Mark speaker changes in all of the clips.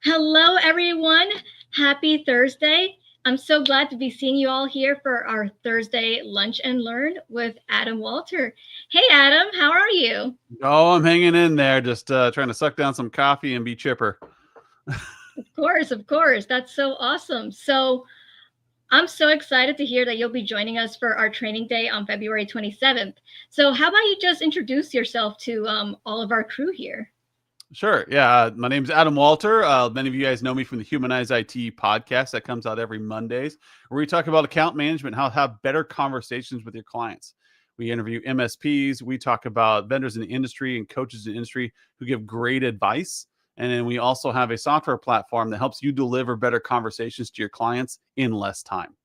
Speaker 1: Hello, everyone. Happy Thursday. I'm so glad to be seeing you all here for our Thursday Lunch and Learn with Adam Walter. Hey, Adam, how are you?
Speaker 2: Oh, I'm hanging in there, just trying to suck down some coffee and be chipper.
Speaker 1: Of course. That's so awesome. So, I'm so excited to hear that you'll be joining us for our training day on February 27th. So, how about you just introduce yourself to all of our crew here?
Speaker 2: Sure. Yeah. My name's Adam Walter. Many of you guys know me from the Humanize IT podcast that comes out every Mondays, where we talk about account management, how to have better conversations with your clients. We interview MSPs. We talk about vendors in the industry and coaches in the industry who give great advice. And then we also have a software platform that helps you deliver better conversations to your clients in less time.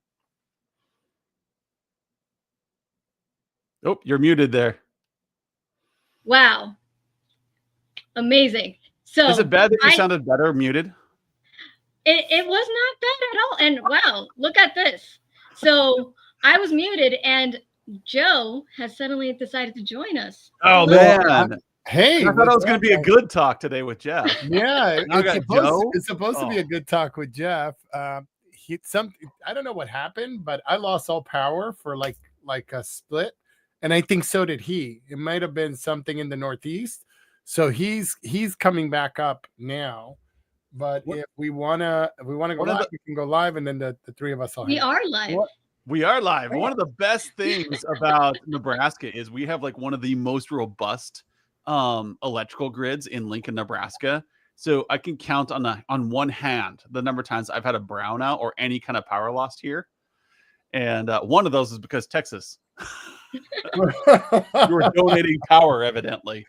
Speaker 2: Oh, you're muted there.
Speaker 1: Wow. Amazing. So,
Speaker 2: Is it bad that you sounded better muted?
Speaker 1: It was not bad at all. And wow, look at this. So I was muted and Joe has suddenly decided to join us.
Speaker 2: Oh, man.
Speaker 3: Hey,
Speaker 2: I thought it was going to be a good talk today with Jeff.
Speaker 3: Yeah,
Speaker 2: Now I got Joe.
Speaker 3: it's supposed to be a good talk with Jeff. I don't know what happened, but I lost all power for like a split, and I think so did he. It might have been something in the Northeast, so he's coming back up now. But if we wanna go live, we can go live, and then the three of us will.
Speaker 1: We are live.
Speaker 2: We are live. One of the best things about Nebraska is we have like one of the most robust electrical grids in Lincoln, Nebraska. So I can count on one hand the number of times I've had a brownout or any kind of power loss here. And one of those is because Texas. You were donating power, evidently.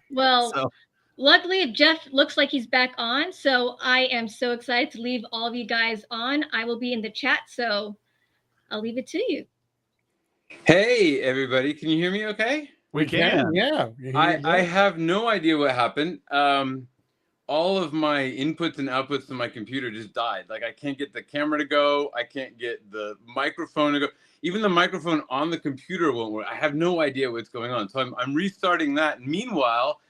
Speaker 1: Well, luckily, Jeff looks like he's back on. So I am so excited to leave all of you guys on. I will be in the chat. So I'll leave it to you.
Speaker 4: Hey, everybody. Can you hear me okay?
Speaker 2: We can.
Speaker 3: Yeah.
Speaker 4: I have no idea what happened. All of my inputs and outputs to my computer just died. Like I can't get the camera to go. I can't get the microphone to go. Even the microphone on the computer won't work. I have no idea what's going on. So I'm restarting that. And meanwhile,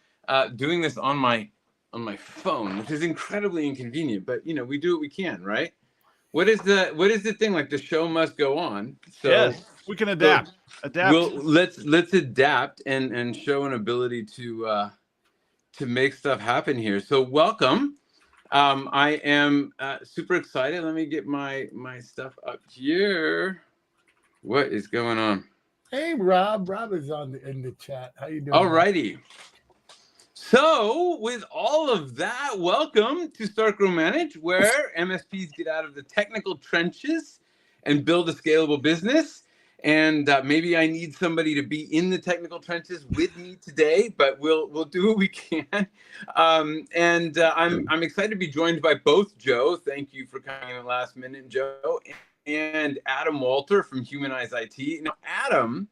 Speaker 4: doing this on my phone, which is incredibly inconvenient. But you know, we do what we can, right? What is the thing? Like the show must go on. So
Speaker 2: yes, we can adapt.
Speaker 4: Let's adapt and show an ability to make stuff happen here. So welcome. I am super excited. Let me get my stuff up here. What is going on?
Speaker 3: Hey, Rob. Rob is in the chat. How you doing?
Speaker 4: All righty. So with all of that, welcome to Start Grow Manage, where MSPs get out of the technical trenches and build a scalable business. And maybe I need somebody to be in the technical trenches with me today, but we'll do what we can. I'm excited to be joined by both Joe. Thank you for coming in the last minute, Joe, and Adam Walter from Humanize IT. Now, Adam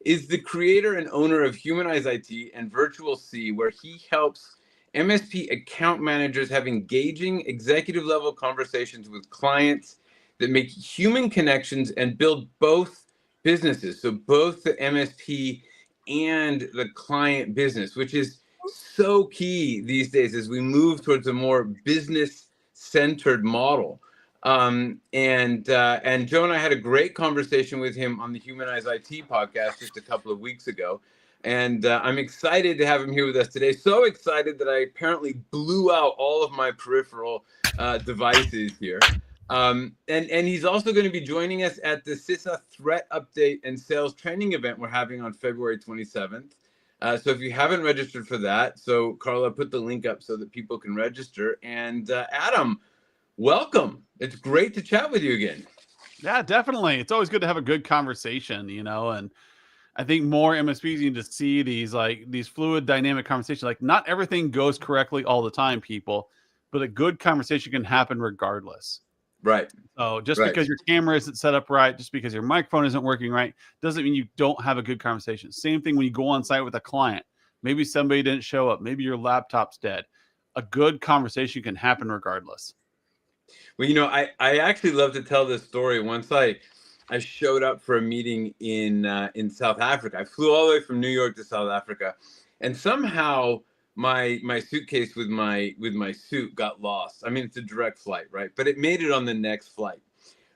Speaker 4: is the creator and owner of Humanize IT and Virtual C, where he helps MSP account managers have engaging executive level conversations with clients that make human connections and build both businesses. So both the MSP and the client business, which is so key these days as we move towards a more business-centered model. And Joe and I had a great conversation with him on the Humanize IT podcast just a couple of weeks ago. And I'm excited to have him here with us today. So excited that I apparently blew out all of my peripheral devices here. And he's also going to be joining us at the CISA Threat Update and Sales Training event we're having on February 27th. So if you haven't registered for that, so Carla put the link up so that people can register. And Adam, welcome. It's great to chat with you again.
Speaker 2: Yeah, definitely. It's always good to have a good conversation, you know, and I think more MSPs need to see these fluid dynamic conversations. Like not everything goes correctly all the time, people, but a good conversation can happen regardless.
Speaker 4: Right.
Speaker 2: So just because your camera isn't set up right, just because your microphone isn't working right, doesn't mean you don't have a good conversation. Same thing when you go on site with a client. Maybe somebody didn't show up. Maybe your laptop's dead. A good conversation can happen regardless.
Speaker 4: Well, you know, I actually love to tell this story. Once I showed up for a meeting in South Africa. I flew all the way from New York to South Africa, and somehow my suitcase with my suit got lost. I mean, it's a direct flight, right? But it made it on the next flight.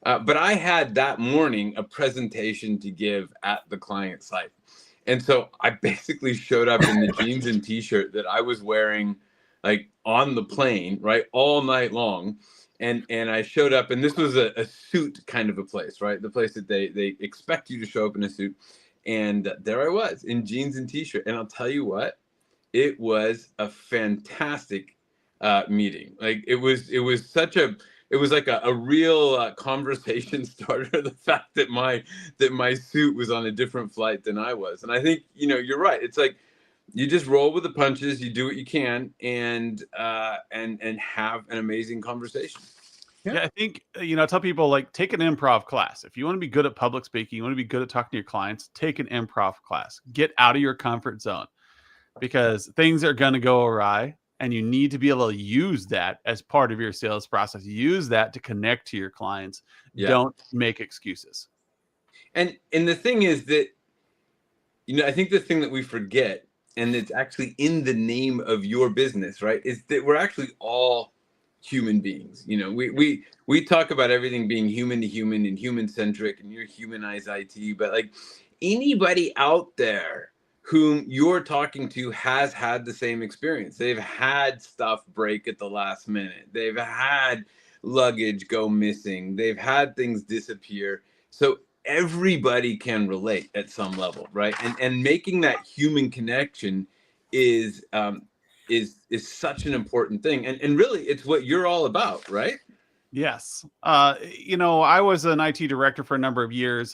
Speaker 4: But I had that morning a presentation to give at the client site. And so I basically showed up in the jeans and t-shirt that I was wearing like on the plane, right, all night long. And I showed up, and this was a suit kind of a place, right? The place that they expect you to show up in a suit. And there I was in jeans and t-shirt. And I'll tell you what, it was a fantastic meeting. Like it was like a real conversation starter. The fact that my suit was on a different flight than I was. And I think, you're right. It's like, you just roll with the punches, you do what you can, and have an amazing conversation.
Speaker 2: Yeah, I think, I tell people, like, take an improv class. If you want to be good at public speaking, you want to be good at talking to your clients, take an improv class. Get out of your comfort zone, because things are going to go awry, and you need to be able to use that as part of your sales process. Use that to connect to your clients. Yeah. Don't make excuses.
Speaker 4: And the thing is that, I think the thing that we forget, and it's actually in the name of your business, right, is that we're actually all human beings. We talk about everything being human to human and human centric, and you're Humanize IT, but like anybody out there whom you're talking to has had the same experience. They've had stuff break at the last minute. They've had luggage go missing. They've had things disappear. So everybody can relate at some level, right? And making that human connection is such an important thing. And really, it's what you're all about, right?
Speaker 2: Yes. I was an IT director for a number of years,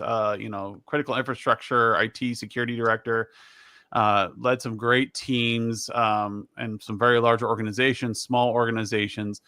Speaker 2: critical infrastructure, IT security director, led some great teams and some very large organizations, small organizations.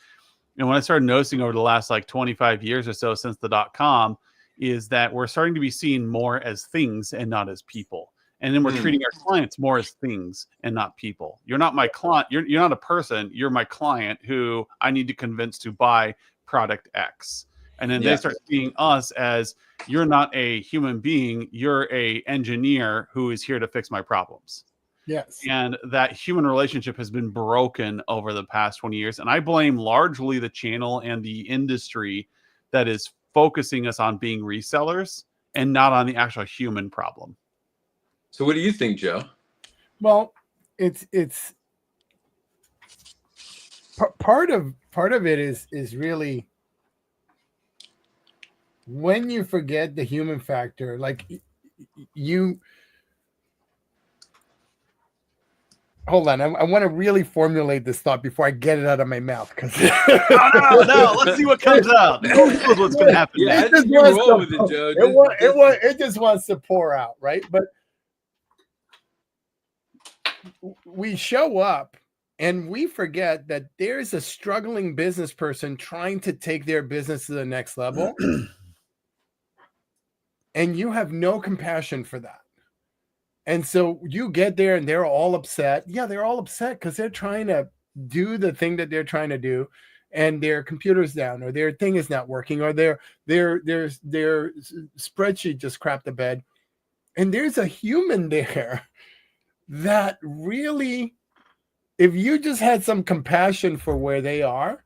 Speaker 2: And when I started noticing over the last 25 years or so since the .com is that we're starting to be seen more as things and not as people. And then we're treating our clients more as things and not people. You're not my client. You're not a person. You're my client who I need to convince to buy product X. And then they start seeing us as, you're not a human being. You're a engineer who is here to fix my problems.
Speaker 3: Yes.
Speaker 2: And that human relationship has been broken over the past 20 years. And I blame largely the channel and the industry that is focusing us on being resellers and not on the actual human problem.
Speaker 4: So what do you think, Joe?
Speaker 3: Well, it's part of it is really when you forget the human factor, like you hold on. I want to really formulate this thought before I get it out of my mouth. Because
Speaker 2: no, let's see what comes out. Who knows what's going to happen?
Speaker 4: Yeah,
Speaker 3: it just wants to pour out, right? But we show up and we forget that there's a struggling business person trying to take their business to the next level, and you have no compassion for that. And so you get there and they're all upset. Yeah, they're all upset because they're trying to do the thing that they're trying to do, and their computer's down, or their thing is not working, or their spreadsheet just crapped the bed. And there's a human there that really, if you just had some compassion for where they are,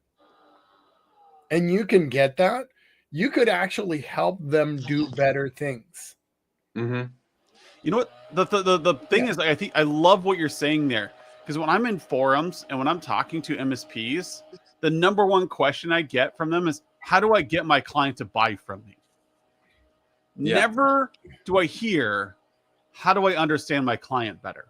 Speaker 3: and you can get that, you could actually help them do better things.
Speaker 4: Mm-hmm.
Speaker 2: You know what? The thing is, I think I love what you're saying there, because when I'm in forums and when I'm talking to MSPs, the number one question I get from them is, how do I get my client to buy from me? Yeah. Never do I hear, how do I understand my client better?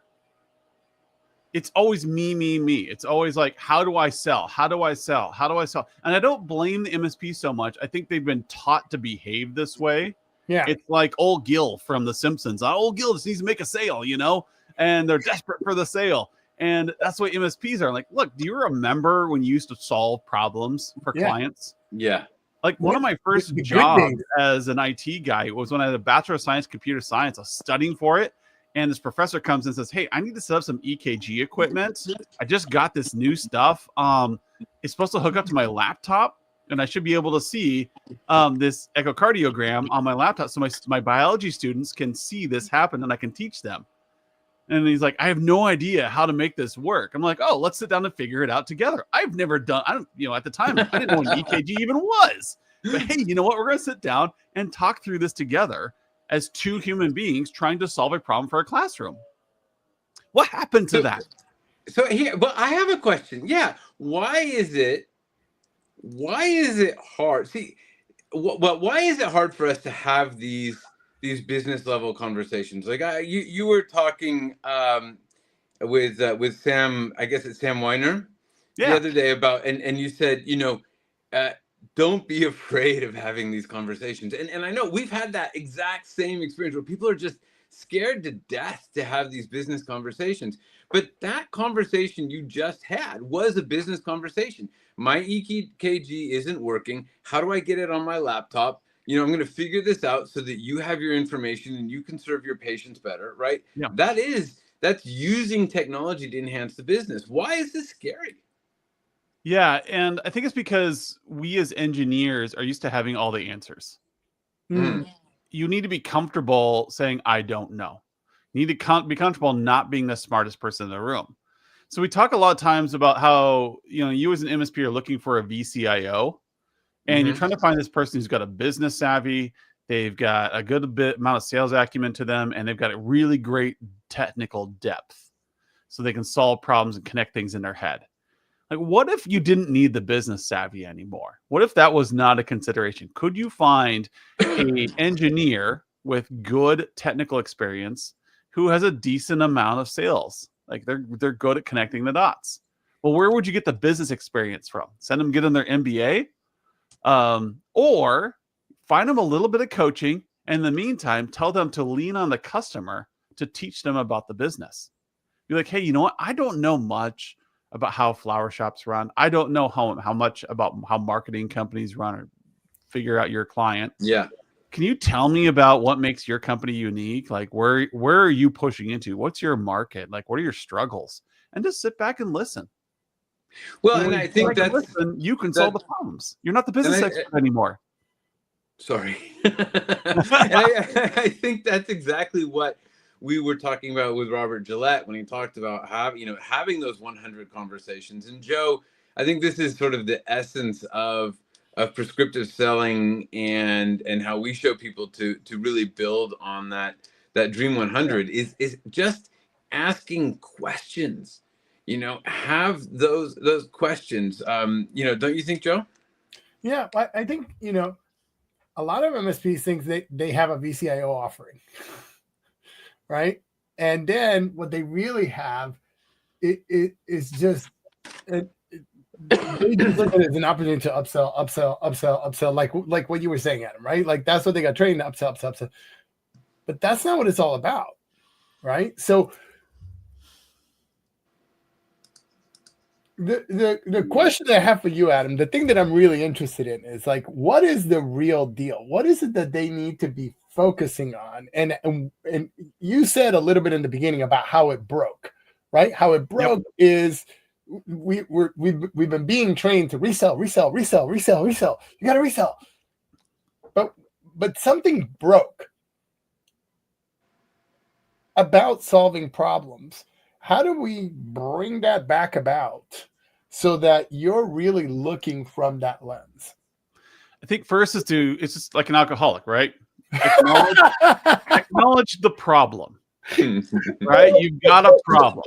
Speaker 2: It's always me. It's always like, how do I sell? How do I sell? How do I sell? And I don't blame the MSP so much. I think they've been taught to behave this way. Yeah, it's like old Gil from The Simpsons. Old Gil just needs to make a sale, and they're desperate for the sale. And that's what MSPs are like. Look, do you remember when you used to solve problems for clients?
Speaker 4: Yeah.
Speaker 2: Like one of my first jobs as an IT guy was when I had a Bachelor of Science, Computer Science. I was studying for it. And this professor comes and says, hey, I need to set up some EKG equipment. I just got this new stuff. It's supposed to hook up to my laptop, and I should be able to see this echocardiogram on my laptop, so my biology students can see this happen and I can teach them. And he's like, I have no idea how to make this work. I'm like, oh, let's sit down and figure it out together. At the time, I didn't know what EKG even was. But hey, you know what? We're going to sit down and talk through this together as two human beings trying to solve a problem for a classroom. What happened to that?
Speaker 4: So here, but I have a question. Yeah. Why is it hard? See, why is it hard for us to have these business level conversations? Like you were talking with Sam, I guess it's Sam Weiner, the other day about, and you said, don't be afraid of having these conversations. And I know we've had that exact same experience where people are just scared to death to have these business conversations. But that conversation you just had was a business conversation. My EKG isn't working. How do I get it on my laptop? I'm going to figure this out so that you have your information and you can serve your patients better, right?
Speaker 2: Yeah.
Speaker 4: That's using technology to enhance the business. Why is this scary?
Speaker 2: Yeah, and I think it's because we as engineers are used to having all the answers. You need to be comfortable saying, I don't know. You need to be comfortable not being the smartest person in the room. So we talk a lot of times about how, you as an MSP are looking for a VCIO, and you're trying to find this person who's got a business savvy, they've got a good amount of sales acumen to them, and they've got a really great technical depth so they can solve problems and connect things in their head. Like, what if you didn't need the business savvy anymore? What if that was not a consideration? Could you find an engineer with good technical experience who has a decent amount of sales? Like they're good at connecting the dots. Well, where would you get the business experience from? Send them get in their MBA, or find them a little bit of coaching. And in the meantime, tell them to lean on the customer to teach them about the business. Be like, hey, you know what? I don't know much about how flower shops run. I don't know how much about how marketing companies run or figure out your client.
Speaker 4: Yeah.
Speaker 2: Can you tell me about what makes your company unique? Like where are you pushing into? What's your market? Like, what are your struggles? And just sit back and listen.
Speaker 4: Well, and I think
Speaker 2: you can solve the problems. You're not the business expert anymore.
Speaker 4: Sorry. I think that's exactly what we were talking about with Robert Gillette when he talked about having those 100 conversations. And Joe, I think this is sort of the essence of prescriptive selling and how we show people to really build on that Dream 100 is just asking questions. Have those questions. Don't you think, Joe?
Speaker 3: Yeah, I think a lot of MSPs think they have a VCIO offering. Right. And then what they really have is just they just look at it as an opportunity to upsell, like what you were saying, Adam, right? Like that's what they got trained to upsell. But that's not what it's all about. Right. So the question that I have for you, Adam, the thing that I'm really interested in is like, what is the real deal? What is it that they need to be focusing on? And you said a little bit in the beginning about how it broke, right? How it broke is we've been being trained to resell. You got to resell, but something broke about solving problems. How do we bring that back about so that you're really looking from that lens?
Speaker 2: I think first it's just like an alcoholic, right? Acknowledge the problem, right? You've got a problem,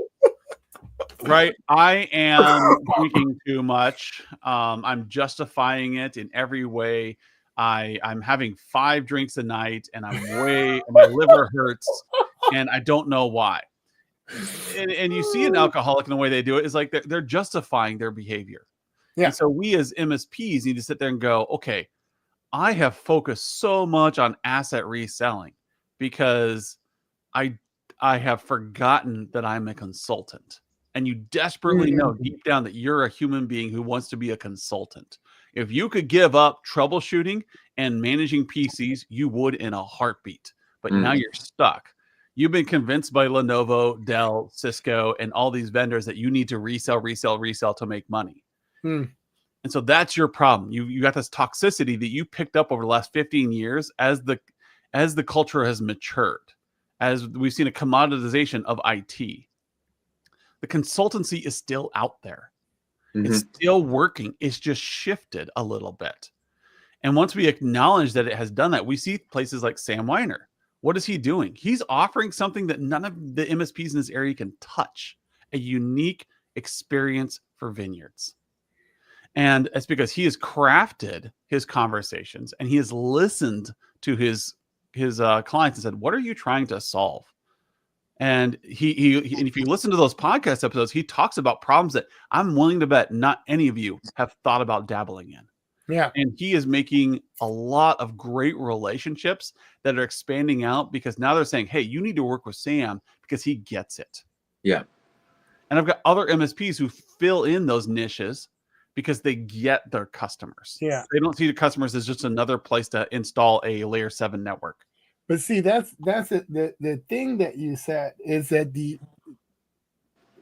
Speaker 2: right? I am drinking too much. I'm justifying it in every way. I'm having 5 drinks a night and my liver hurts and I don't know why. And you see an alcoholic in the way they do it is like they're justifying their behavior. Yeah. And so we as MSPs need to sit there and go, okay, I have focused so much on asset reselling because I have forgotten that I'm a consultant. And you desperately know deep down that you're a human being who wants to be a consultant. If you could give up troubleshooting and managing PCs, you would in a heartbeat. But now you're stuck. You've been convinced by Lenovo, Dell, Cisco, and all these vendors that you need to resell to make money. And so that's your problem. You got this toxicity that you picked up over the last 15 years as the culture has matured. as we've seen a commoditization of IT. The consultancy is still out there. It's still working. It's just shifted a little bit. And once we acknowledge that it has done that, we see places like Sam Weiner. What is he doing? He's offering something that none of the MSPs in this area can touch, a unique experience for vineyards. And it's because he has crafted his conversations and he has listened to his clients and said, what are you trying to solve? And he and if you listen to those podcast episodes, he talks about problems that I'm willing to bet not any of you have thought about dabbling in.
Speaker 3: Yeah.
Speaker 2: And he is making a lot of great relationships that are expanding out because now they're saying, hey, you need to work with Sam because he gets it.
Speaker 4: Yeah.
Speaker 2: And I've got other MSPs who fill in those niches because they get their customers.
Speaker 3: Yeah.
Speaker 2: They don't see the customers as just another place to install a layer 7 network.
Speaker 3: But see, that's it. The thing that you said is that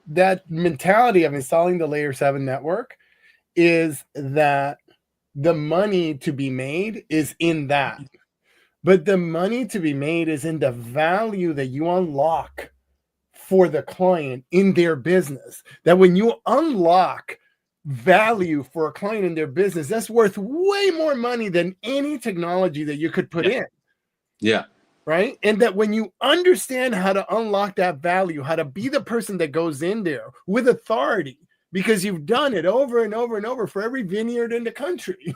Speaker 3: that mentality of installing the layer 7 network is that the money to be made is in that. But the money to be made is in the value that you unlock for the client in their business. That when you unlock value for a client in their business, that's worth way more money than any technology that you could put in.
Speaker 4: Yeah.
Speaker 3: Right. And that when you understand how to unlock that value, how to be the person that goes in there with authority, because you've done it over and over and over for every vineyard in the country,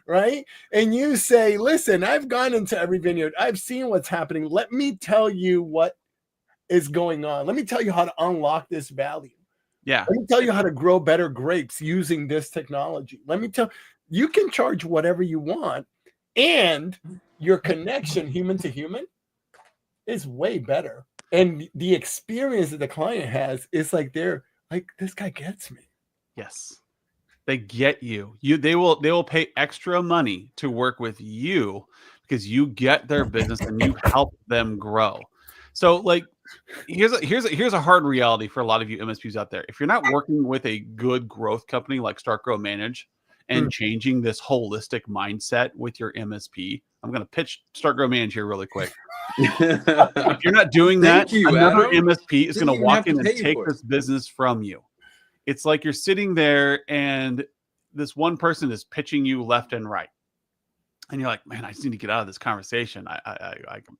Speaker 3: right? And you say, listen, I've gone into every vineyard. I've seen what's happening. Let me tell you what is going on. Let me tell you how to unlock this value.
Speaker 2: Yeah.
Speaker 3: Let me tell you how to grow better grapes using this technology. Let me tell you, can charge whatever you want, and your connection human to human is way better. And the experience that the client has is like, they're like, this guy gets me.
Speaker 2: Yes. They get you. They will pay extra money to work with you because you get their business and you help them grow. So like here's a hard reality for a lot of you MSPs out there. If you're not working with a good growth company like Start Grow Manage and changing this holistic mindset with your MSP, I'm going to pitch Start Grow Manage here really quick. If you're not doing that, another MSP is going to walk in and take this business from you. It's like you're sitting there and this one person is pitching you left and right. And you're like, man, I just need to get out of this conversation.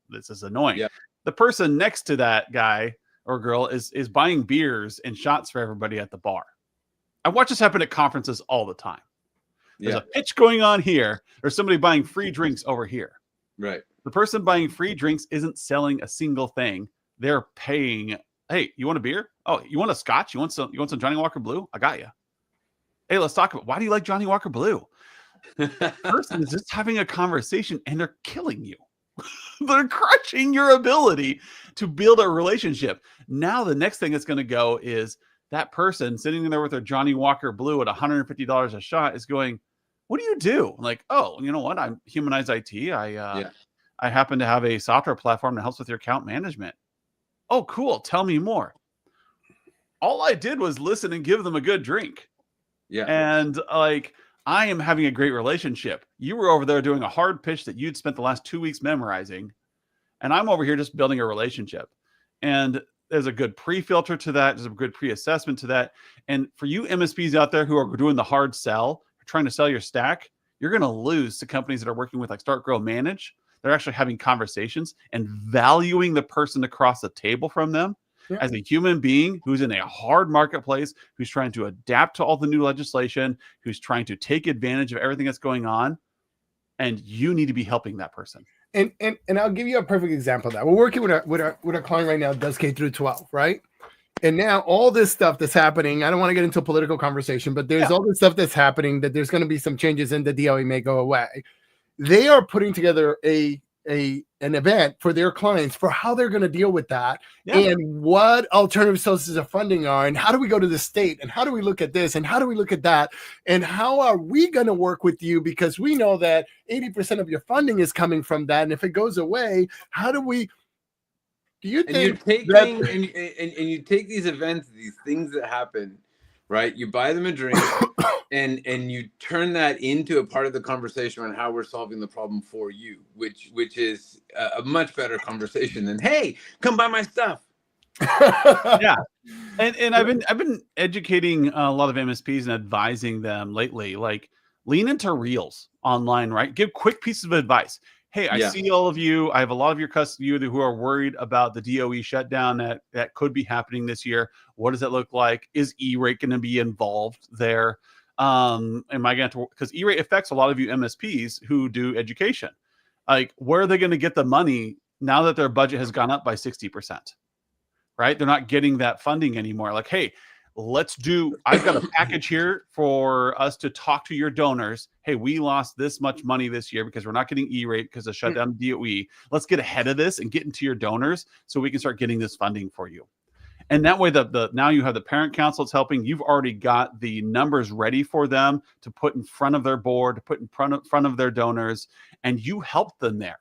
Speaker 2: This is annoying. Yeah. The person next to that guy or girl is buying beers and shots for everybody at the bar. I watch this happen at conferences all the time. There's a pitch going on here. There's somebody buying free drinks over here.
Speaker 4: Right.
Speaker 2: The person buying free drinks isn't selling a single thing. They're paying. Hey, you want a beer? Oh, you want a scotch? You want some Johnny Walker Blue? I got you. Hey, let's talk about why do you like Johnny Walker Blue? The person is just having a conversation and they're killing you. They're crushing your ability to build a relationship. Now the next thing that's going to go is that person sitting there with their Johnny Walker Blue at $150 a shot is going, what do you do? I'm like, oh, you know what? I'm Humanize IT. I happen to have a software platform that helps with your account management. Oh, cool. Tell me more. All I did was listen and give them a good drink.
Speaker 4: Yeah.
Speaker 2: And like, I am having a great relationship. You were over there doing a hard pitch that you'd spent the last 2 weeks memorizing. And I'm over here just building a relationship. And there's a good pre-filter to that. There's a good pre-assessment to that. And for you MSPs out there who are doing the hard sell, trying to sell your stack, you're going to lose to companies that are working with like Start Grow Manage. They're actually having conversations and valuing the person across the table from them as a human being who's in a hard marketplace, who's trying to adapt to all the new legislation, who's trying to take advantage of everything that's going on. And you need to be helping that person.
Speaker 3: And I'll give you a perfect example of that. We're working with a client right now that does K through 12, right? And now all this stuff that's happening, I don't want to get into a political conversation, but there's all this stuff that's happening that there's going to be some changes in the DOE may go away. They are putting together an event for their clients for how they're going to deal with that and what alternative sources of funding are, and how do we go to the state, and how do we look at this, and how do we look at that, and how are we going to work with you, because we know that 80% of your funding is coming from that, and if it goes away, how do we... Do you think
Speaker 4: you take these events, these things that happen, right? You buy them a drink, and you turn that into a part of the conversation on how we're solving the problem for you, which is a much better conversation than, hey, come buy my stuff.
Speaker 2: Yeah. And I've been educating a lot of MSPs and advising them lately, like lean into reels online, right? Give quick pieces of advice. Hey, I see all of you. I have a lot of your customers who are worried about the DOE shutdown that could be happening this year. What does that look like? Is E-rate going to be involved there? Am I going to, because E-rate affects a lot of you MSPs who do education. Like, where are they going to get the money now that their budget has gone up by 60%? Right? They're not getting that funding anymore. Like, hey, I've got a package here for us to talk to your donors. Hey, we lost this much money this year because we're not getting E-rate because of shutdown DOE. Let's get ahead of this and get into your donors so we can start getting this funding for you. And that way, now you have the parent council that's helping. You've already got the numbers ready for them to put in front of their board, to put in front of their donors, and you help them there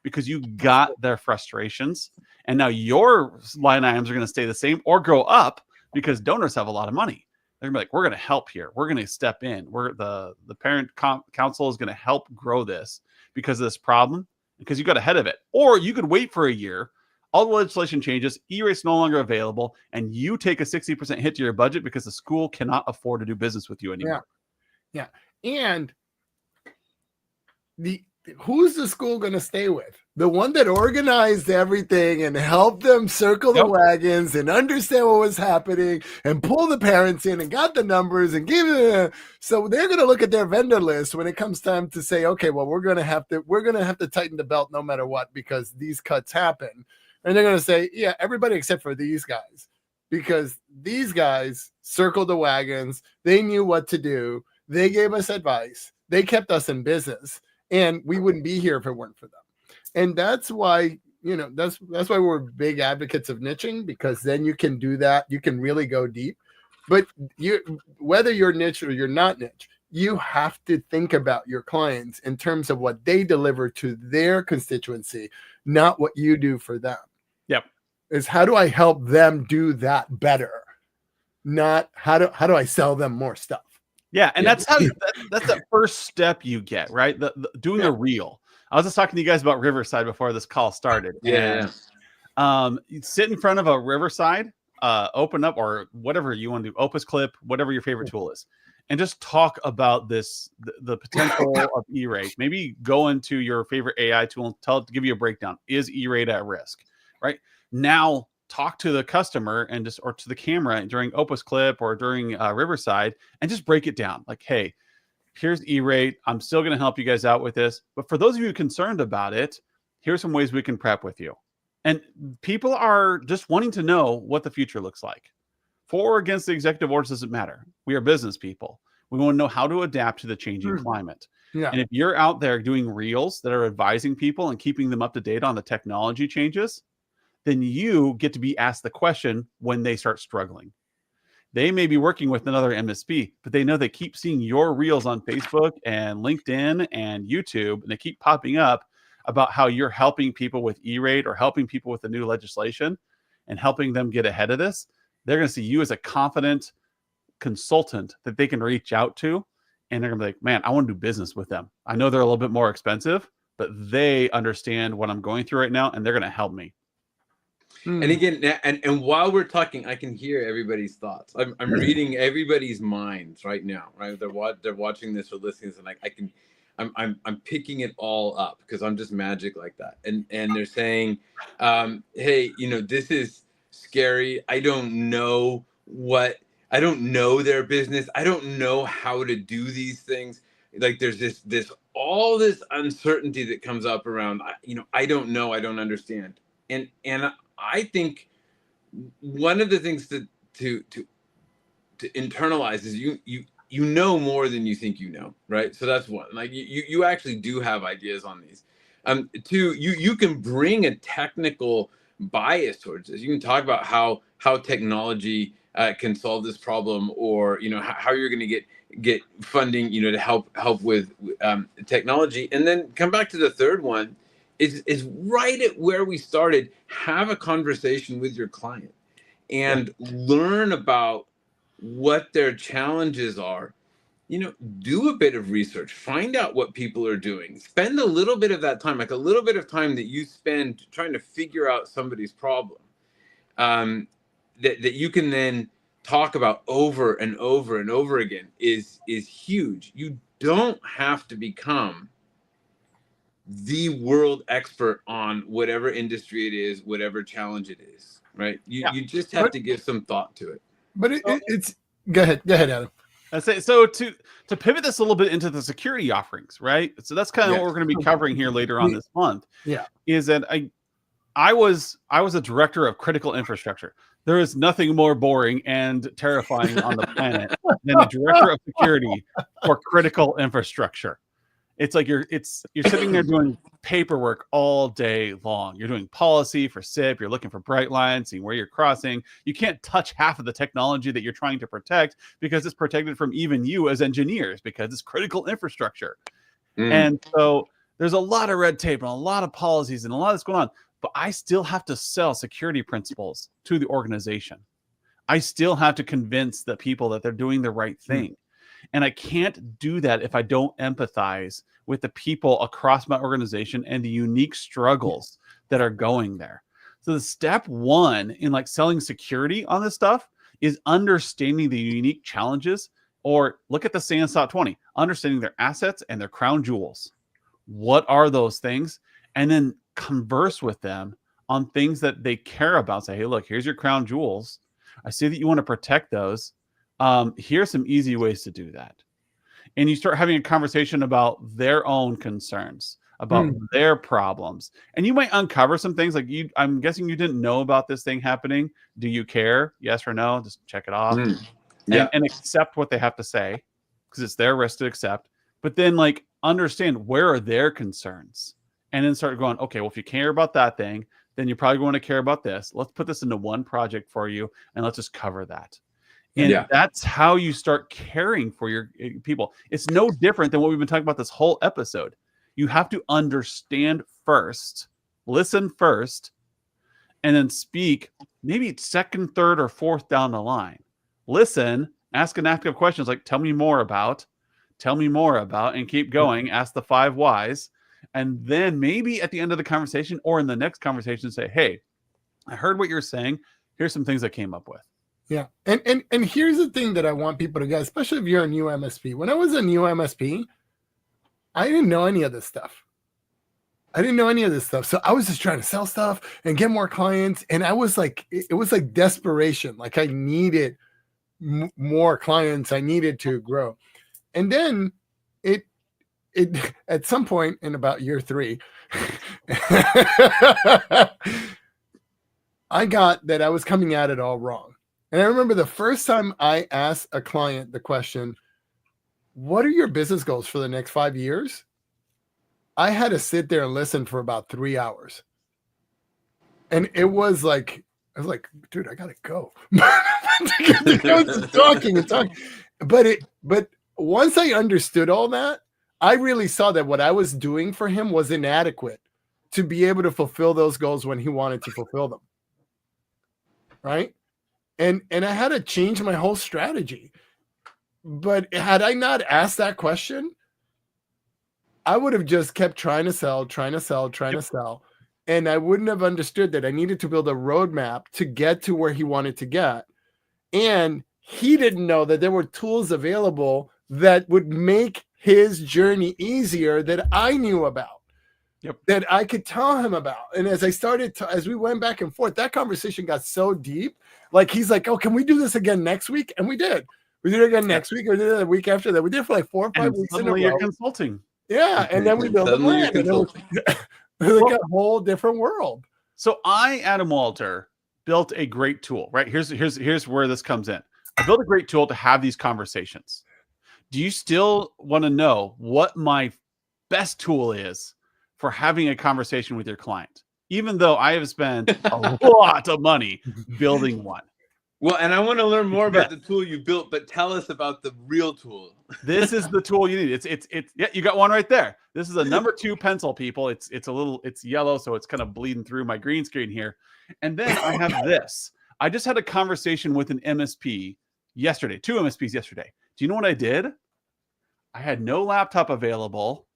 Speaker 2: because you got their frustrations. And now your line items are going to stay the same or go up because donors have a lot of money. They're going to be like, we're going to help here. We're going to step in. The parent council is going to help grow this because of this problem, because you got ahead of it. Or you could wait for a year. All the legislation changes, E-rate's no longer available, and you take a 60% hit to your budget because the school cannot afford to do business with you anymore.
Speaker 3: Yeah. And who's the school going to stay with? The one that organized everything and helped them circle the wagons and understand what was happening and pull the parents in and got the numbers and give it. So they're going to look at their vendor list when it comes time to say, okay, well, we're going to have to tighten the belt no matter what, because these cuts happen. And they're going to say, yeah, everybody except for these guys, because these guys circled the wagons. They knew what to do. They gave us advice. They kept us in business, and we wouldn't be here if it weren't for them. And that's why, that's why we're big advocates of niching, because then you can do that. You can really go deep. But whether you're niche or you're not niche, you have to think about your clients in terms of what they deliver to their constituency, not what you do for them.
Speaker 2: Yep.
Speaker 3: Is how do I help them do that better? Not how do I sell them more stuff?
Speaker 2: Yeah, and that's how that's the first step you get, right? Doing a reel. I was just talking to you guys about Riverside before this call started.
Speaker 4: Yeah.
Speaker 2: You sit in front of a Riverside, open up, or whatever you want to do, Opus Clip, whatever your favorite tool is, and just talk about the potential of E-rate. Maybe go into your favorite AI tool and give you a breakdown. Is E-rate at risk? Right now, talk to the customer or to the camera during Opus Clip or during Riverside, and just break it down. Like, hey, here's E-rate. I'm still going to help you guys out with this, but for those of you concerned about it, here's some ways we can prep with you. And people are just wanting to know what the future looks like. For or against the executive orders doesn't matter. We are business people. We want to know how to adapt to the changing climate.
Speaker 3: Yeah.
Speaker 2: And if you're out there doing reels that are advising people and keeping them up to date on the technology changes, then you get to be asked the question when they start struggling. They may be working with another MSP, but they know they keep seeing your reels on Facebook and LinkedIn and YouTube, and they keep popping up about how you're helping people with E-rate or helping people with the new legislation and helping them get ahead of this. They're going to see you as a confident consultant that they can reach out to, and they're going to be like, man, I want to do business with them. I know they're a little bit more expensive, but they understand what I'm going through right now, and they're going to help me.
Speaker 4: And again, and while we're talking, I can hear everybody's thoughts. I'm reading everybody's minds right now. Right, they're watching this or listening to this, and I'm picking it all up because I'm just magic like that. And they're saying, hey, this is scary. I don't know their business. I don't know how to do these things. Like there's this uncertainty that comes up around. I don't know. I don't understand. And I think one of the things to internalize is you know more than you think you know, right? So that's one. Like you actually do have ideas on these. Two, you can bring a technical bias towards this. You can talk about how technology can solve this problem, or how you're going to get funding, to help with technology, and then come back to the third one. Is right at where we started. Have a conversation with your client and learn about what their challenges are, do a bit of research, find out what people are doing, spend a little bit of that time, like a little bit of time that you spend trying to figure out somebody's problem, that you can then talk about over and over and over again is huge. You don't have to become the world expert on whatever industry it is, whatever challenge it is, right? You just have to give some thought to it.
Speaker 3: But it's go ahead, Adam.
Speaker 2: I say so to pivot this a little bit into the security offerings, right? So that's kind of what we're going to be covering here later on this month.
Speaker 3: Yeah,
Speaker 2: is that I was a director of critical infrastructure. There is nothing more boring and terrifying on the planet than a director of security for critical infrastructure. It's like you're sitting there doing paperwork all day long. You're doing policy for SIP. You're looking for bright lines, seeing where you're crossing. You can't touch half of the technology that you're trying to protect because it's protected from even you as engineers because it's critical infrastructure. And so there's a lot of red tape and a lot of policies and a lot that's going on. But I still have to sell security principles to the organization. I still have to convince the people that they're doing the right thing. And I can't do that if I don't empathize with the people across my organization and the unique struggles that are going there. So the step one in like selling security on this stuff is understanding the unique challenges, or look at the SANS Top 20, understanding their assets and their crown jewels. What are those things? And then converse with them on things that they care about. Say, hey, look, here's your crown jewels. I see that you want to protect those. Here's some easy ways to do that. And you start having a conversation about their own concerns, about their problems. And you might uncover some things like I'm guessing you didn't know about this thing happening. Do you care? Yes or no? Just check it off. And accept what they have to say because it's their risk to accept. But then like understand where are their concerns and then start going, okay, well, if you care about that thing, then you're probably going to care about this. Let's put this into one project for you and let's just cover that. And that's how you start caring for your people. It's no different than what we've been talking about this whole episode. You have to understand first, listen first, and then speak maybe second, third, or fourth down the line. Listen, ask an active questions like, tell me more about, and keep going. Ask the 5 whys. And then maybe at the end of the conversation or in the next conversation, say, hey, I heard what you're saying. Here's some things I came up with.
Speaker 3: Yeah. And here's the thing that I want people to get, especially if you're a new MSP. When I was a new MSP, I didn't know any of this stuff. So I was just trying to sell stuff and get more clients. And I was like, it was like desperation. Like I needed more clients. I needed to grow. And then it at some point in about year 3, I got that I was coming at it all wrong. And I remember the first time I asked a client the question, what are your business goals for the next 5 years? I had to sit there and listen for about 3 hours. And it was like, I was like, dude, I got to go. I was talking and talking. But once I understood all that, I really saw that what I was doing for him was inadequate to be able to fulfill those goals when he wanted to fulfill them. Right? And I had to change my whole strategy. But had I not asked that question, I would have just kept trying to sell. And I wouldn't have understood that I needed to build a roadmap to get to where he wanted to get. And he didn't know that there were tools available that would make his journey easier that I knew about. That I could tell him about. And as we went back and forth, that conversation got so deep. Like he's like, oh, can we do this again next week? And we did. We did it again next week. We did it the week after that. We did it for like 4 or 5 weeks in a row.
Speaker 2: You're consulting.
Speaker 3: Yeah. And then we built a brand. And it was like a whole different world.
Speaker 2: So I, Adam Walter, built a great tool, right? Here's where this comes in. I built a great tool to have these conversations. Do you still want to know what my best tool is for having a conversation with your client, even though I have spent a lot of money building one?
Speaker 4: Well, and I want to learn more about the tool you built, but tell us about the real tool.
Speaker 2: This is the tool you need. It's yeah, you got one right there. This is a number 2 pencil, people. It's yellow, so it's kind of bleeding through my green screen here. And then I have this. I just had a conversation with an MSP yesterday, 2 MSPs yesterday. Do you know what I did? I had no laptop available.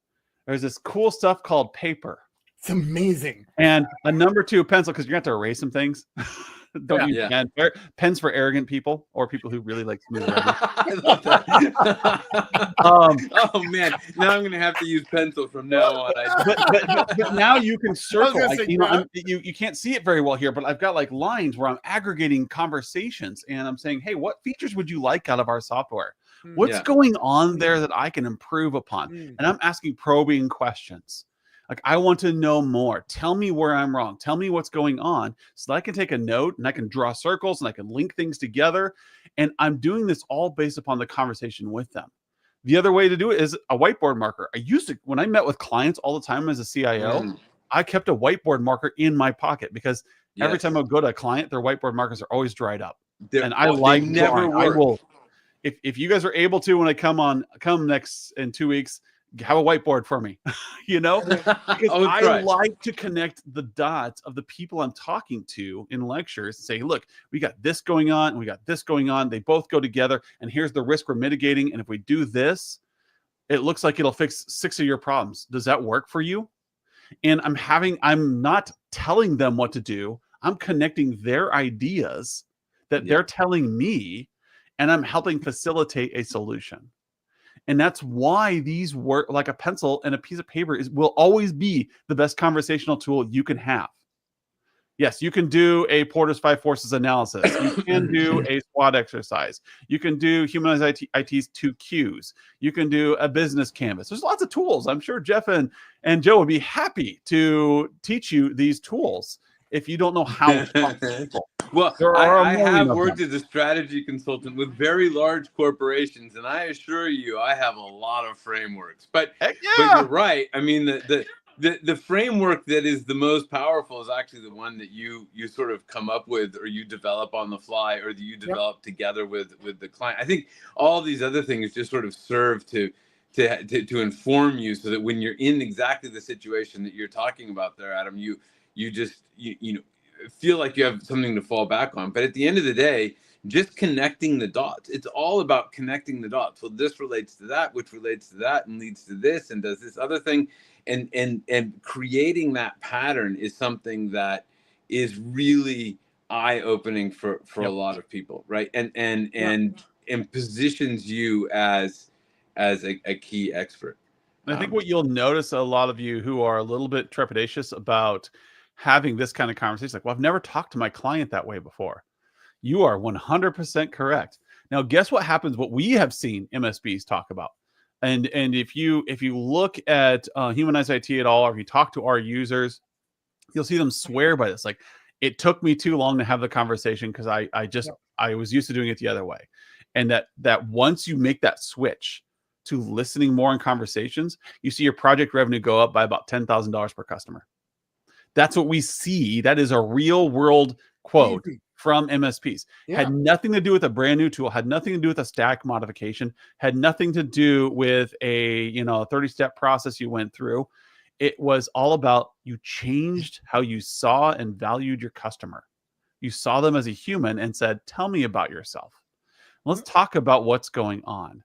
Speaker 2: There's this cool stuff called paper
Speaker 3: It's amazing.
Speaker 2: and a number 2 pencil because you're going to have to erase some things. Don't use
Speaker 4: Yeah.
Speaker 2: pens for arrogant people or people who really like smooth writing.
Speaker 4: I love that. Oh man, now I'm gonna have to use pencil from now on.
Speaker 2: But now you can circle.
Speaker 3: gonna
Speaker 2: Like,
Speaker 3: say,
Speaker 2: you know,
Speaker 3: grab-
Speaker 2: you can't see it very well here, but I've got like lines where I'm aggregating conversations and I'm saying, hey, what features would you like out of our software? What's
Speaker 4: Yeah.
Speaker 2: going on there that I can improve upon?
Speaker 3: Mm.
Speaker 2: And I'm asking probing questions. Like, I want to know more. Tell me where I'm wrong. Tell me what's going on so that I can take a note and I can draw circles and I can link things together. And I'm doing this all based upon the conversation with them. The other way to do it is a whiteboard marker. I used to, when I met with clients all the time as a CIO,
Speaker 4: Mm.
Speaker 2: I kept a whiteboard marker in my pocket because every
Speaker 4: Yes.
Speaker 2: time I would go to a client, their whiteboard markers are always dried up.
Speaker 4: They're-
Speaker 2: And I
Speaker 4: they
Speaker 2: like
Speaker 4: never
Speaker 2: drawing. I
Speaker 4: work.
Speaker 2: will, if you guys are able to, when I come next in 2 weeks, have a whiteboard for me, you know, because
Speaker 4: Oh,
Speaker 2: I
Speaker 4: right.
Speaker 2: like to connect the dots of the people I'm talking to in lectures and say, look, we got this going on and we got this going on. They both go together. And here's the risk we're mitigating. And if we do this, it looks like it'll fix 6 of your problems. Does that work for you? And I'm not telling them what to do. I'm connecting their ideas that
Speaker 4: Yeah.
Speaker 2: they're telling me, and I'm helping facilitate a solution. And that's why these work like a pencil and a piece of paper will always be the best conversational tool you can have. Yes, you can do a Porter's 5 forces analysis. You can do a SWOT exercise. You can do Humanize IT's 2 Qs. You can do a business canvas. There's lots of tools. I'm sure Jeff and Joe would be happy to teach you these tools if you don't know how to talk to people.
Speaker 4: Well,
Speaker 2: There are a
Speaker 4: I
Speaker 2: million
Speaker 4: have
Speaker 2: of
Speaker 4: worked
Speaker 2: them.
Speaker 4: as a strategy consultant with very large corporations, and I assure you, I have a lot of frameworks. But
Speaker 2: Heck
Speaker 4: but
Speaker 2: yeah.
Speaker 4: you're right. I mean, the framework that is the most powerful is actually the one that you sort of come up with, or you develop on the fly, or that you develop together with the client. I think all these other things just sort of serve to inform you, so that when you're in exactly the situation that you're talking about there, Adam, you just you know, feel like you have something to fall back on. But at the end of the day, just connecting the dots. It's all about connecting the dots. Well, this relates to that, which relates to that, and leads to this, and does this other thing, and creating that pattern is something that is really eye-opening for a lot of people, right? And positions you as a key expert.
Speaker 2: And I think what you'll notice, a lot of you who are a little bit trepidatious about having this kind of conversation, like, well, I've never talked to my client that way before. You are 100% correct. Now, guess what happens? What we have seen MSPs talk about, and if you look at Humanize IT at all, or if you talk to our users, you'll see them swear by this. Like, it took me too long to have the conversation because I was used to doing it the other way, and that once you make that switch to listening more in conversations, you see your project revenue go up by about $10,000 per customer. That's what we see. That is a real world quote
Speaker 3: Easy.
Speaker 2: from MSPs.
Speaker 3: Yeah.
Speaker 2: Had nothing to do with a brand new tool, had nothing to do with a stack modification, had nothing to do with a 30-step process you went through. It was all about you changed how you saw and valued your customer. You saw them as a human and said, tell me about yourself. Let's talk about what's going on.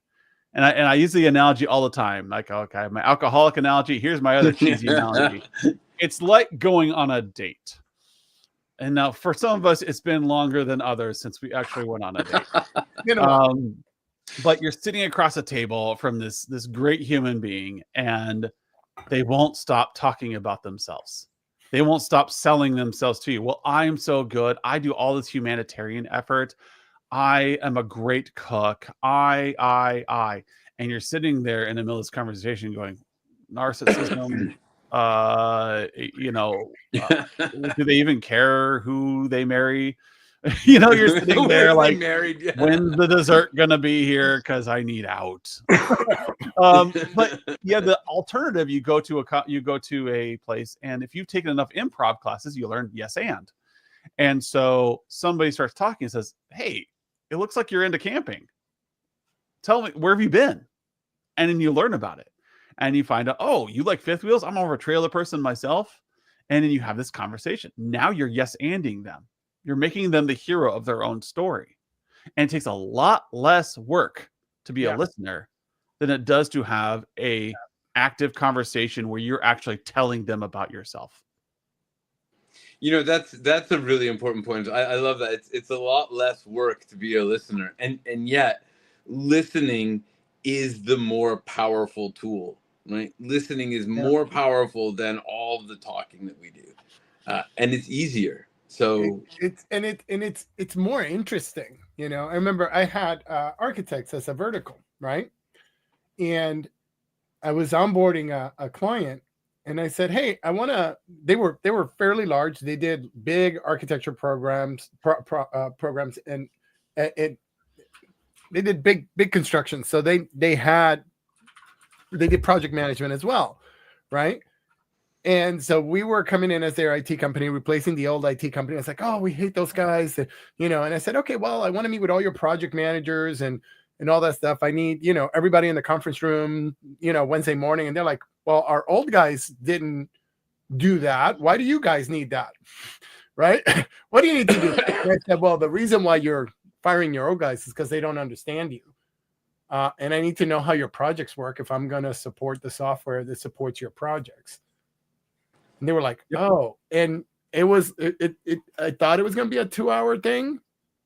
Speaker 2: And I use the analogy all the time. Like, okay, my alcoholic analogy. Here's my other cheesy analogy. It's like going on a date. And now for some of us, it's been longer than others since we actually went on a date.
Speaker 3: You know,
Speaker 2: But you're sitting across a table from this great human being, and they won't stop talking about themselves. They won't stop selling themselves to you. Well, I'm so good. I do all this humanitarian effort. I am a great cook. I. And you're sitting there in the middle of this conversation going, narcissism, do they even care who they marry? You're sitting there like,
Speaker 4: married. Yeah.
Speaker 2: when's the dessert gonna be here? Because I need out. But yeah, the alternative, you go to a place, and if you've taken enough improv classes, you learn yes and so somebody starts talking and says, hey, it looks like you're into camping. Tell me, where have you been? And then you learn about it. And you find out, oh, you like fifth wheels? I'm more of a trailer person myself. And then you have this conversation. Now you're yes-anding them. You're making them the hero of their own story. And it takes a lot less work to be a listener than it does to have a active conversation where you're actually telling them about yourself.
Speaker 4: You know, that's a really important point. I love that. It's a lot less work to be a listener, and yet listening is the more powerful tool, right? Listening is more powerful than all the talking that we do, and it's easier. So
Speaker 3: it's more interesting. You know, I remember I had architects as a vertical, right? And I was onboarding a client, and I said, "Hey, I want to." They were fairly large. They did big architecture programs, programs, and they did big construction. So they did project management as well, right? And so we were coming in as their IT company, replacing the old IT company. I was like, "Oh, we hate those guys," you know. And I said, "Okay, well, I want to meet with all your project managers and all that stuff. I need, you know, everybody in the conference room, you know, Wednesday morning." And they're like, "Well, our old guys didn't do that. Why do you guys need that?" Right? What do you need to do? And I said, "Well, the reason why you're firing your old guys is because they don't understand you. And I need to know how your projects work if I'm going to support the software that supports your projects." And they were like, "Oh," and it was, I thought it was going to be a 2-hour thing.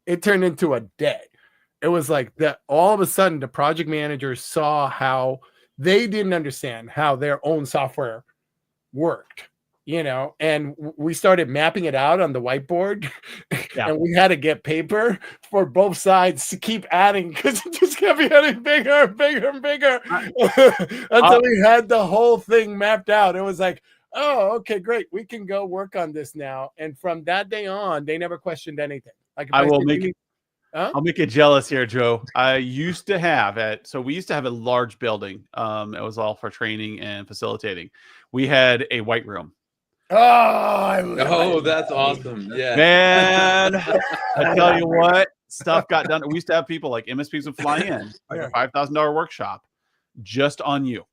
Speaker 3: It turned into a day. It was like that. All of a sudden, the project managers saw how they didn't understand how their own software worked, you know, and we started mapping it out on the whiteboard. And we had to get paper for both sides to keep adding, because it just kept getting bigger and bigger and bigger until we had the whole thing mapped out. It was like, "Oh, okay, great. We can go work on this now." And from that day on, they never questioned anything. Like,
Speaker 2: I'll make you jealous here, Joe. I used to have we used to have a large building. It was all for training and facilitating. We had a white room.
Speaker 4: Oh, that's awesome. Yeah.
Speaker 2: Man, I tell you what, stuff got done. We used to have people like MSPs would fly in, like a $5,000 workshop just on you.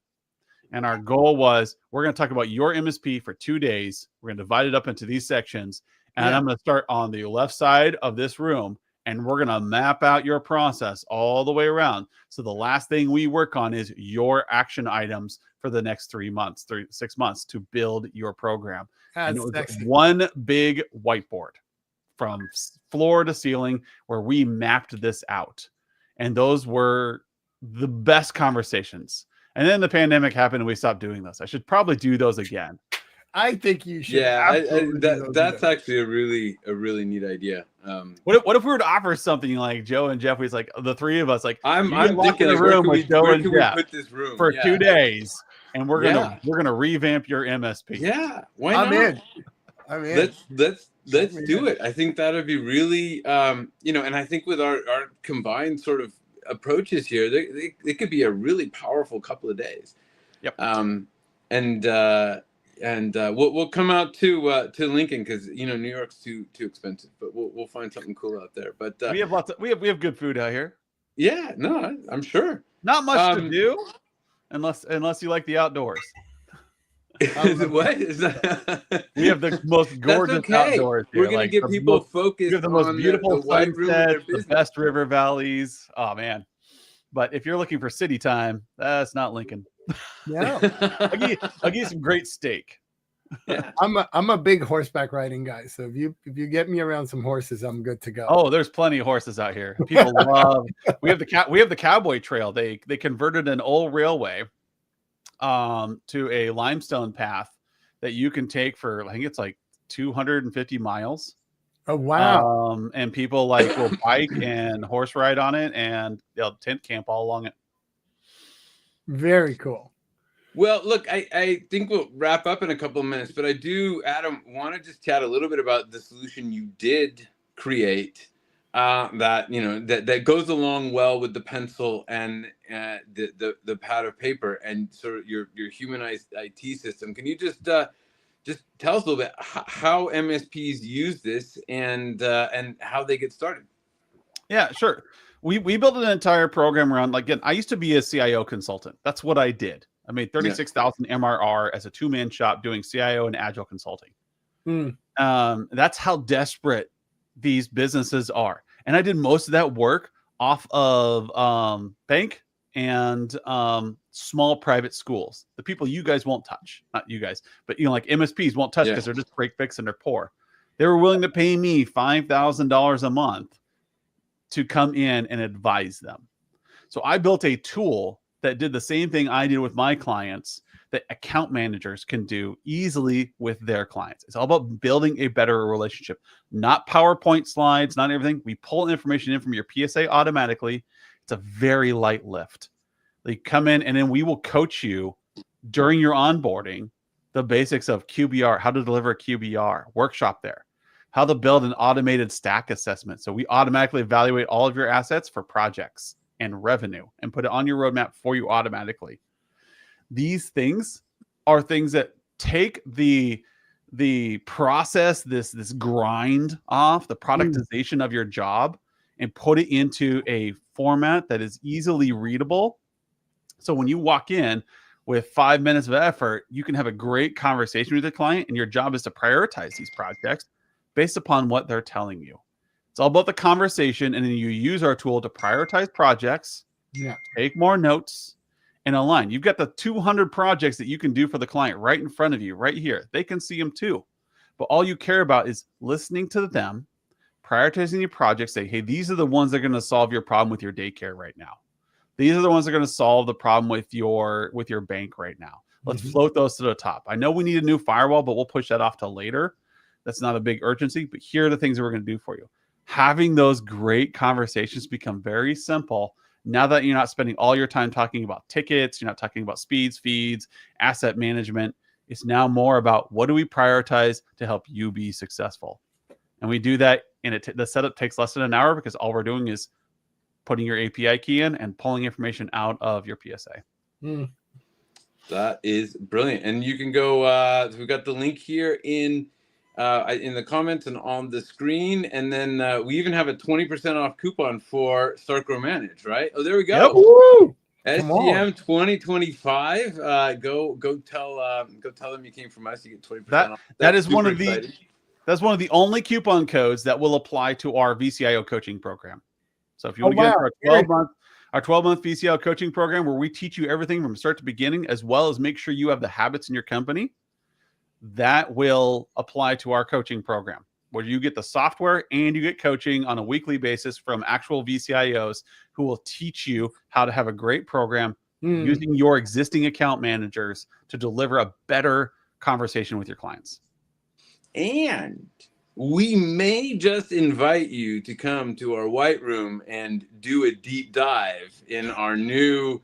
Speaker 2: And our goal was, we're going to talk about your MSP for 2 days. We're going to divide it up into these sections. And I'm going to start on the left side of this room, and we're going to map out your process all the way around. So the last thing we work on is your action items for the next 6 months to build your program. And it was one big whiteboard from floor to ceiling where we mapped this out. And those were the best conversations. And then the pandemic happened and we stopped doing those. I should probably do those again.
Speaker 3: I think you should.
Speaker 4: Yeah, that's actually a really neat idea.
Speaker 2: What if we were to offer something like Joe and Jeff? He's like, the three of us, like,
Speaker 4: I'm thinking
Speaker 2: the room with Joe and Jeff
Speaker 4: put this room
Speaker 2: for 2 days, and we're gonna revamp your MSP.
Speaker 4: Yeah, why not?
Speaker 3: I'm in.
Speaker 4: Let's do it. I think that would be really, you know, and I think with our combined sort of approaches here, they could be a really powerful couple of days.
Speaker 2: Yep.
Speaker 4: And we'll come out to Lincoln, because, you know, New York's too expensive, but we'll find something cool out there. But
Speaker 2: we have we have good food out here.
Speaker 4: Yeah, no, I'm sure.
Speaker 2: Not much to do unless you like the outdoors.
Speaker 4: What is that?
Speaker 2: We have the most gorgeous outdoors here.
Speaker 4: We're gonna get people focused.
Speaker 2: We have the most beautiful sunsets, the
Speaker 4: business.
Speaker 2: best river valleys. Oh man! But if you're looking for city time, that's not Lincoln.
Speaker 3: No.
Speaker 2: I'll give you some great steak.
Speaker 4: Yeah.
Speaker 3: I'm a big horseback riding guy, so if you get me around some horses, I'm good to go.
Speaker 2: Oh, there's plenty of horses out here. People love. We have the cowboy trail. They converted an old railway to a limestone path that you can take for, I think it's like 250 miles.
Speaker 3: Oh wow.
Speaker 2: And people like will bike and horse ride on it, and they'll tent camp all along it.
Speaker 3: Very cool.
Speaker 4: Well, look, I think we'll wrap up in a couple of minutes, but I do, Adam, want to just chat a little bit about the solution you did create, that, you know, that goes along well with the pencil and the pad of paper and sort of your humanized IT system. Can you just tell us a little bit how MSPs use this and how they get started?
Speaker 2: Yeah, sure. We built an entire program around, like, again, I used to be a CIO consultant. That's what I did. I made 36,000 MRR as a 2-man shop doing CIO and agile consulting. That's how desperate these businesses are. And I did most of that work off of Bank and small private schools, the people you guys won't touch, not you guys, but like MSPs won't touch because they're just break fix and they're poor. They were willing to pay me $5,000 a month to come in and advise them. So I built a tool that did the same thing I did with my clients that account managers can do easily with their clients. It's all about building a better relationship, not PowerPoint slides, not everything. We pull information in from your PSA automatically. It's a very light lift. They come in and then we will coach you during your onboarding, the basics of QBR, how to deliver a QBR, workshop there, how to build an automated stack assessment. So we automatically evaluate all of your assets for projects and revenue and put it on your roadmap for you automatically. These things are things that take the process, this grind off, the productization of your job, and put it into a format that is easily readable. So when you walk in with 5 minutes of effort, you can have a great conversation with the client, and your job is to prioritize these projects based upon what they're telling you. It's all about the conversation, and then you use our tool to prioritize projects, take more notes, and align. You've got the 200 projects that you can do for the client right in front of you, right here. They can see them too. But all you care about is listening to them, prioritizing your projects, say, hey, these are the ones that are going to solve your problem with your daycare right now. These are the ones that are going to solve the problem with your bank right now. Let's float those to the top. I know we need a new firewall, but we'll push that off till later. That's not a big urgency, but here are the things that we're going to do for you. Having those great conversations become very simple now that you're not spending all your time talking about tickets, you're not talking about speeds, feeds, asset management. It's now more about what do we prioritize to help you be successful. And we do that, and the setup takes less than an hour because all we're doing is putting your API key in and pulling information out of your PSA.
Speaker 4: That is brilliant. And you can go, we've got the link here in the comments and on the screen. And then we even have a 20% off coupon for Start Grow Manage, right? Oh, there we go. Yep. SGM 2025. Go tell them you came from us. You get 20% off.
Speaker 2: That's one of the only coupon codes that will apply to our VCIO coaching program. So if you want to get our 12-month VCIO coaching program, where we teach you everything from start to beginning, as well as make sure you have the habits in your company, that will apply to our coaching program, where you get the software and you get coaching on a weekly basis from actual VCIOs who will teach you how to have a great program using your existing account managers to deliver a better conversation with your clients.
Speaker 4: And we may just invite you to come to our white room and do a deep dive in our new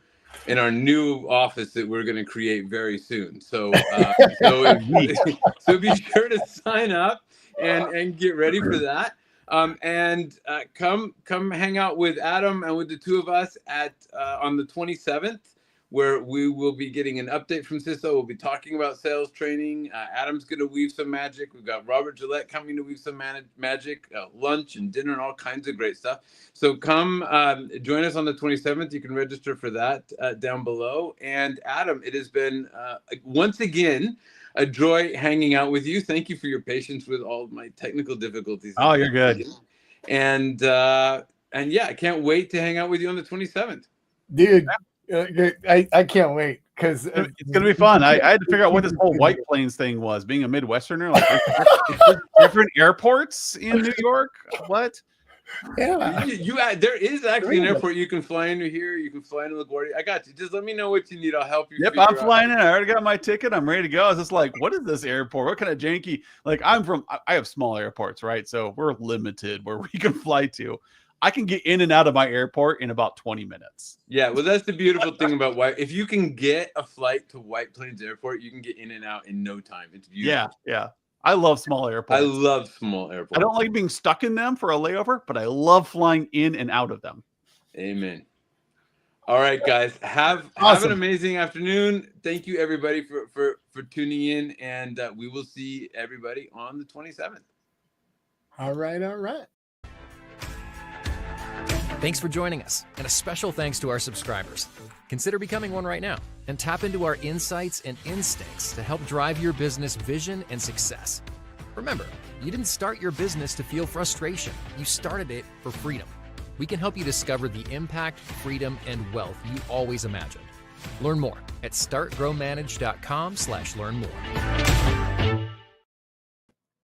Speaker 4: office that we're going to create very soon. So so be sure to sign up and get ready for that. And come hang out with Adam and with the two of us at on the 27th, where we will be getting an update from CISO. We'll be talking about sales training. Adam's going to weave some magic. We've got Robert Gillette coming to weave some magic, lunch and dinner and all kinds of great stuff. So come join us on the 27th. You can register for that down below. And Adam, it has been, once again, a joy hanging out with you. Thank you for your patience with all of my technical difficulties.
Speaker 2: Oh, you're good.
Speaker 4: And yeah, I can't wait to hang out with you on the 27th.
Speaker 3: Dude. I can't wait because
Speaker 2: it's gonna be fun. I had to figure out what this whole White Plains thing was. Being a Midwesterner, like different airports in New York. What?
Speaker 3: Yeah,
Speaker 4: there is actually an airport you can fly into here. You can fly into LaGuardia. I got you. Just let me know what you need. I'll help you.
Speaker 2: Yep, I'm flying in. I already got my ticket. I'm ready to go. I was just like, what is this airport? What kind of janky? Like, I have small airports, right? So we're limited where we can fly to. I can get in and out of my airport in about 20 minutes.
Speaker 4: Yeah, well, that's the beautiful thing about if you can get a flight to White Plains Airport, you can get in and out in no time. It's beautiful.
Speaker 2: Yeah. I love small airports.
Speaker 4: I love small airports.
Speaker 2: I don't like being stuck in them for a layover, but I love flying in and out of them.
Speaker 4: Amen. All right, guys, have an amazing afternoon. Thank you, everybody, for tuning in, and we will see everybody on the 27th.
Speaker 3: All right.
Speaker 5: Thanks for joining us, and a special thanks to our subscribers. Consider becoming one right now and tap into our insights and instincts to help drive your business vision and success. Remember, you didn't start your business to feel frustration. You started it for freedom. we can help you discover the impact, freedom, and wealth you always imagined. Learn more at startgrowmanage.com/learn more.